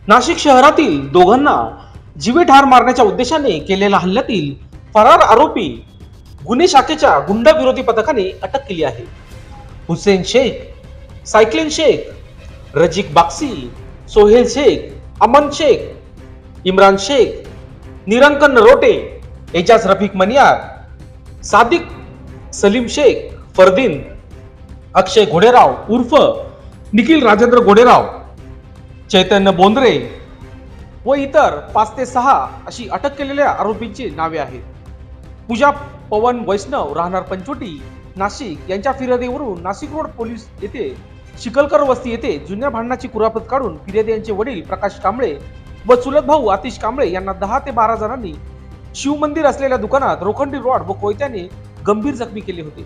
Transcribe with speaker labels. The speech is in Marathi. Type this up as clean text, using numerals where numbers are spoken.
Speaker 1: नाशिक शहरातील दोघांना जीवे ठार मारण्याच्या उद्देशाने केलेल्या हल्ल्यातील फरार आरोपी गुन्हे शाखेच्या गुंडाविरोधी पथकाने अटक केली आहे. हुसेन शेख, सायक्लिन शेख, रजिक बाक्सी, सोहेल शेख, अमन शेख, इम्रान शेख, निरंकन नरोटे, एजाज रफिक मनियार, सादिक सलीम शेख, फरदीन अक्षय घोडेराव उर्फ निखिल राजेंद्र घोडेराव, चैतन्य बोंद्रे व इतर 5 ते 6 अशी अटक केलेल्या आरोपींची नावे आहेत. पूजा पवन वैष्णव राहणार पंचवटी नाशिक यांच्या फिर्यादीवरून नाशिक रोड पोलीस येथे शिकलकर वस्ती येथे जुन्या भांडणाची कुरापत काढून फिर्यादी यांचे वडील प्रकाश कांबळे व चुलत भाऊ आतिश कांबळे यांना 10 ते 12 जणांनी शिवमंदिर असलेल्या दुकानात रोखंडी रॉड व कोयत्याने गंभीर जखमी केले होते.